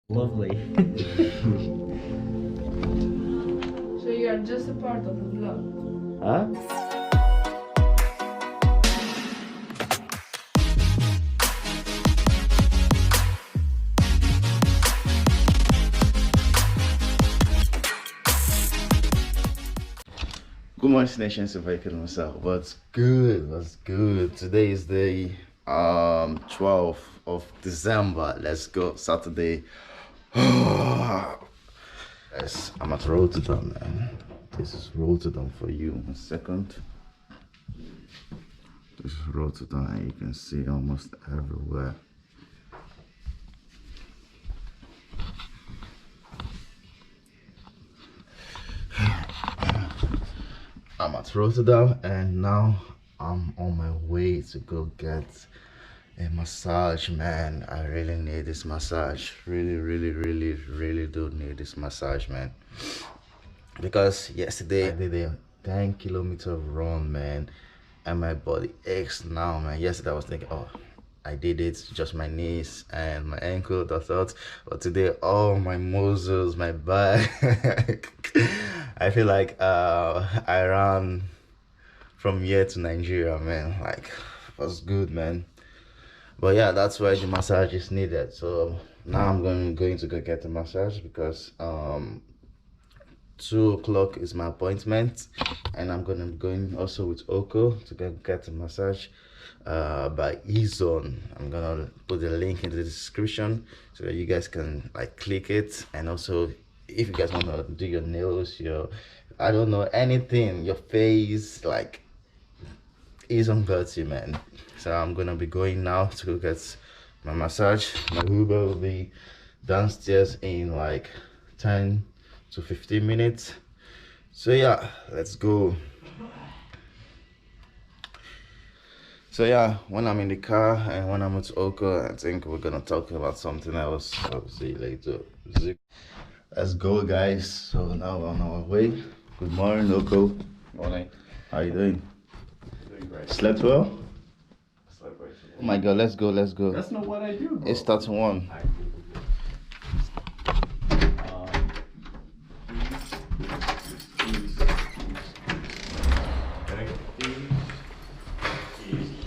Lovely. So you are just a part of the vlog. Huh? Good morning, Nation. So very good myself. What's good? What's good? Today is the 12th of December. Let's go. Saturday. Yes, I'm at Rotterdam, man. This is Rotterdam for you. 1 second. This is Rotterdam. You can see almost everywhere. I'm at Rotterdam and now I'm on my way to go get a massage, man. I really need this massage. Really do need this massage, man. Because yesterday I did a 10-kilometer run, man, and my body aches now, man. Yesterday I was thinking, oh, I did it, just my knees and my ankle, that's all. But today, all my muscles, my back. I feel like I ran from here to Nigeria, man. Like, it was good, man. But yeah, that's why the massage is needed. So now I'm going to go get the massage because 2 o'clock is my appointment, and I'm gonna be going also with Oko to get a massage by Ezone. I'm gonna put the link in the description so that you guys can like click it, and also if you guys want to do your nails, your I don't know, anything, your face, like Ezone got you, man. So I'm gonna be going now to go get my massage. My Uber will be downstairs in like 10 to 15 minutes. So yeah, let's go. So yeah, when I'm in the car and when I'm with Oko, I think we're gonna talk about something else. I'll see you later. Let's go, guys. So now we're on our way. Good morning, Oko. Morning. How you doing? Doing great. Slept well? Slept great. Oh my god, let's go. That's not what I do, bro. It's 31.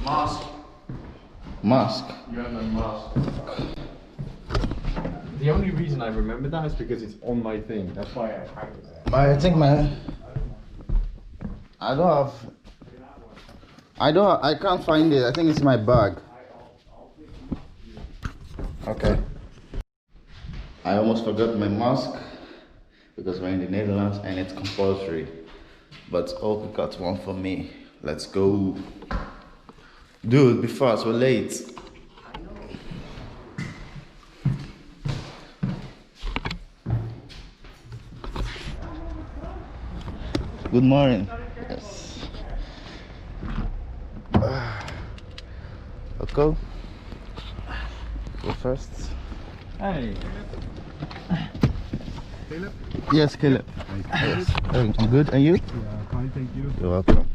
Mask. Mask. You have no mask. The only reason I remember that is because it's on my thing. That's why I hang it there. I think I can't find it. I think it's my bag. Okay. I almost forgot my mask because we're in the Netherlands and it's compulsory. But Oka got one for me. Let's go. Dude, be fast, we're late. Good morning. Yes. Okay. Go first. Hey. Caleb? Yes, Caleb. Yes. I'm good. And you? Yeah, fine, thank you. You're welcome.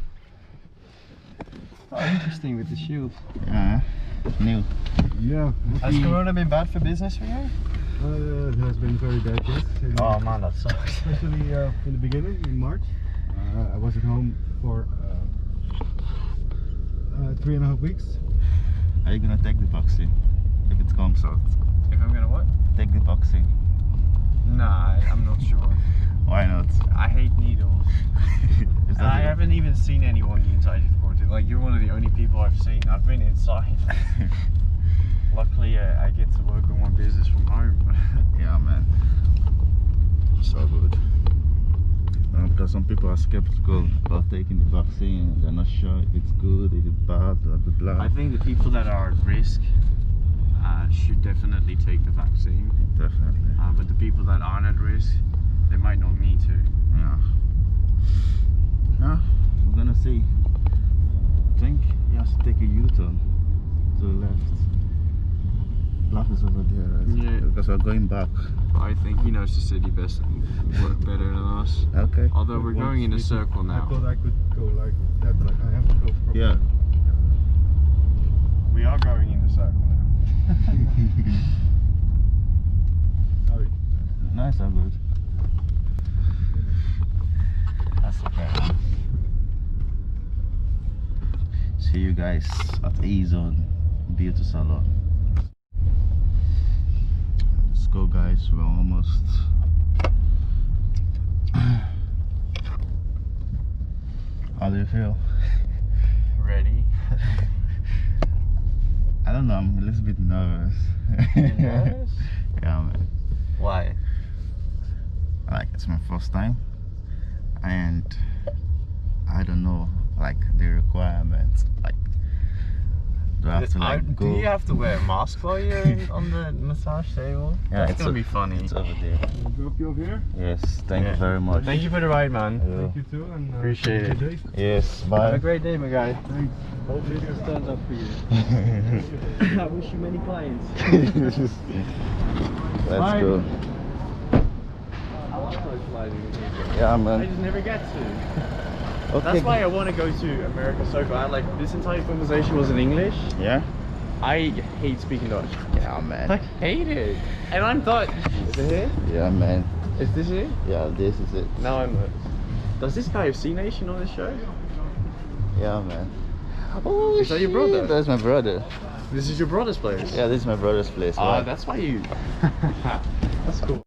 Oh, interesting with the shield. Yeah. New. Yeah. Has Corona been bad for business for you? It has been very bad, yes. Oh man, that sucks. Especially in the beginning, in March. I was at home for 3.5 weeks. Are you gonna take the vaccine if it comes out? If I'm gonna what? Take the vaccine. Nah, I'm not sure. Why not? I hate needles. Is And I haven't even seen anyone get inside of quarantine. Like, you're one of the only people I've seen. I've been inside. Luckily, I get to work on my business from home. Yeah, man. So good. Because some people are skeptical about taking the vaccine. They're not sure if it's good, if it's bad, blah blah blah. I think the people that are at risk should definitely take the vaccine. Definitely. But the people that aren't at risk, they might not need to. Yeah. Yeah, we're gonna see. I think he has to take a U-turn to the left. Black is over there, right? Yeah. Because we're going back. But I think he knows the city best and work better than us. Okay. Although we're going in a circle I now. thought I could go like that, but I have to go from. Yeah. We are going in a circle now. That's not good. That's okay. See you guys at A-Zone Beauty Salon. Let's go, guys. We're almost. How do you feel? Ready? I don't know, I'm a little bit nervous. Nervous? Yeah, man. Why? Like, it's my first time, and I don't know, like, the requirements. Like, do I have to like go? Do you have to wear a mask while you're on the massage table? Yeah, That's gonna be funny. It's over there. Drop you over here. Yes, thank you very much. Thank you for the ride, man. Thank you too, and Appreciate it. good day. Yes, Have bye. a great day, my guy. Thanks. Hopefully this turns up for you. I wish you many clients. Let's Bye. go. I love those sliding. Yeah, I man. just never get to. Okay. That's why I want to go to America so bad. Like, this entire conversation was in English. Yeah? I hate speaking Dutch. Yeah, man. I hate it. And I'm Dutch. Is it here? Yeah, man. Is this it? Yeah, this is it. Now I'm. Does this guy have C Nation on this show? Yeah, man. Oh, Is that your brother? shit, that's my brother. This is your brother's place. Yeah, this is my brother's place. Ah, Why? that's why you. That's cool.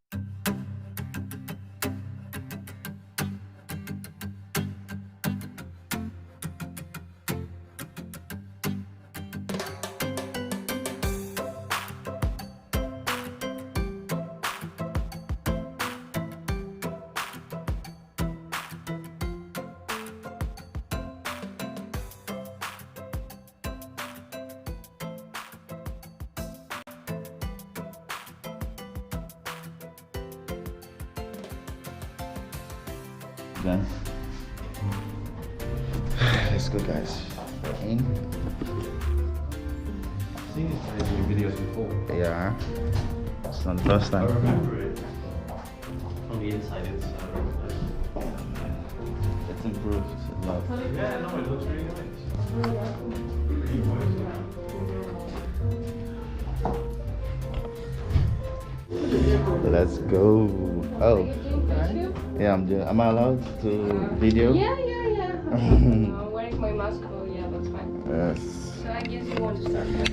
Done. Let's go, guys. In. I've seen these guys in videos before. Yeah. It's not the first I time. remember it. On the inside, it's. It's improved a lot. Yeah, no, it looks really nice. Really Let's go. Oh, yeah, I'm doing. Am I allowed to video? Yeah. I'm wearing my mask, so yeah, that's fine. Yes. So I guess you want to start first.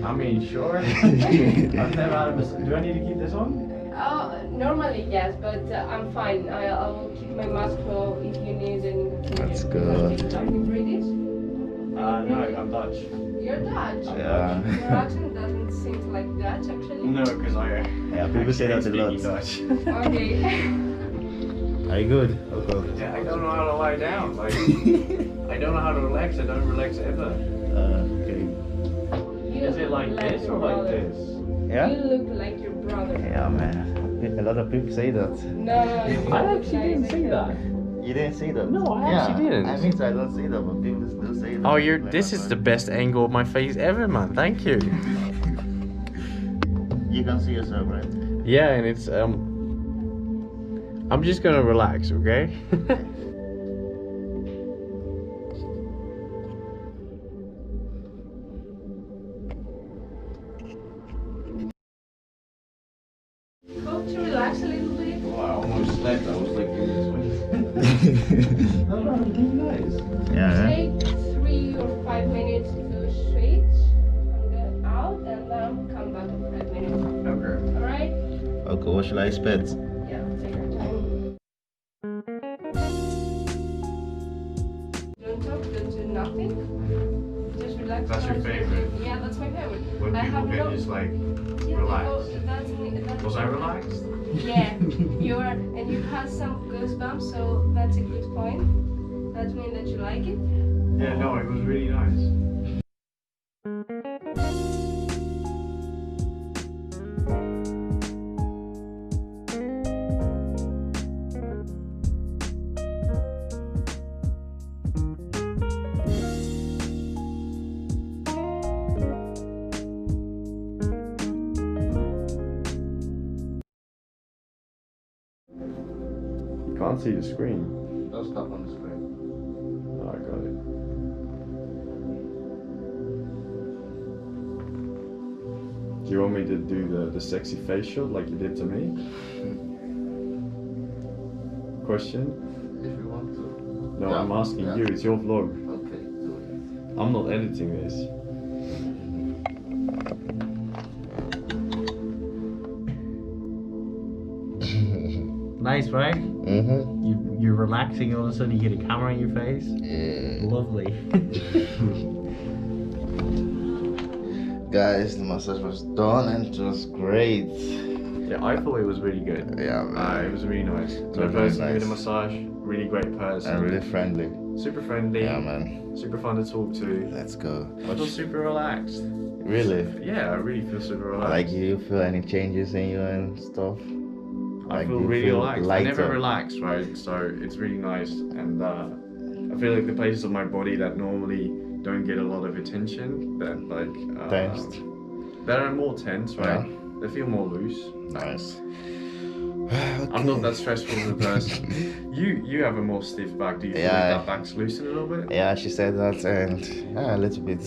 I mean, sure. I've never had a Do I need to keep this on? Normally yes, but I'm fine. I will keep my mask, so if you need anything. Let's go. Are you British? No, I'm Dutch. You're Dutch. Yeah. Your accent doesn't seem like Dutch actually. No, because Yeah, people say that a lot. Dutch. Okay. Are you good? Okay. Yeah, I don't know how to lie down. Like, I don't know how to relax. I don't relax ever. Okay. You Is it like this your or like brother. this? Yeah? You look like your brother. Yeah, man. A lot of people say that. No, you I look actually like didn't see that. You didn't say that? No, I actually didn't. I mean, I don't say that, but people still say that. Oh, Like, this is the best angle of my face ever, man. Thank you. You can see yourself, right? Yeah, and it's I'm just gonna relax, okay? Hope to relax a little bit. Oh, I almost slept. I was like in this way. No, really nice. Yeah. Take 3 or 5 minutes to switch and then out and then come back in 5 minutes. Okay. Alright? Okay, what should I expect? Yeah, take your time. Don't talk, don't do nothing. Just relax. That's your favorite? Yeah, that's my favorite. When I people have get no- just like Yeah, relaxed. because that's Was I relaxed? Yeah, you are, and you have some goosebumps, so that's a good point. That means that you like it. Yeah, no, it was really nice. Can't see the screen. Don't stop on the screen. Oh, I got it. Do you want me to do the sexy face shot like you did to me? question? If you want to. No, Yeah, I'm asking yeah. you. It's your vlog. Okay, do I'm not editing this. Nice, right? Mm-hmm. You're relaxing, all of a sudden you get a camera in your face. Yeah. Lovely. Guys, the massage was done and it was great. Yeah, I thought it was really good. Yeah, man. It was really nice. was The really person who did the nice. massage, really great person. And really friendly. Super friendly. Yeah, man. Super fun to talk to. Let's go. I feel super relaxed. Really? Yeah, I really feel super relaxed. Like, you feel any changes in you and stuff? I Like, feel you really feel relaxed. I never lighter? relax, right? So it's really nice, and I feel like the places of my body that normally don't get a lot of attention, that like Tensed. that are more tense, right? Yeah. They feel more loose. Nice. I'm not that stressful of a person. You have a more stiff back. Do you feel like Yeah. that back's loosen a little bit? Yeah, she said that, and yeah, a little bit.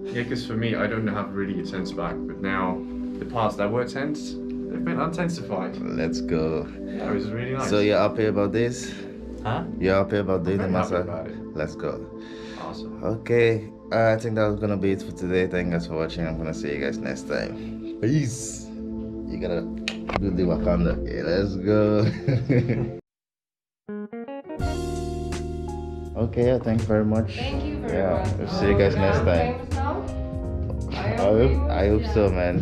Yeah, because for me, I don't have really a tense back, but now the parts that were tense, they've been untensified. Let's go. Yeah, it was really nice. So you're happy about this? Huh? You're happy about doing the I'm very happy massage? about it. Let's go. Awesome. Okay, I think that was gonna be it for today. Thank you guys for watching. I'm gonna see you guys next time. Peace. You gotta do the Wakanda. Okay, let's go. Okay, thanks very much. Thank you very Yeah, much. we'll see you guys next time. Famous now? I hope so, man.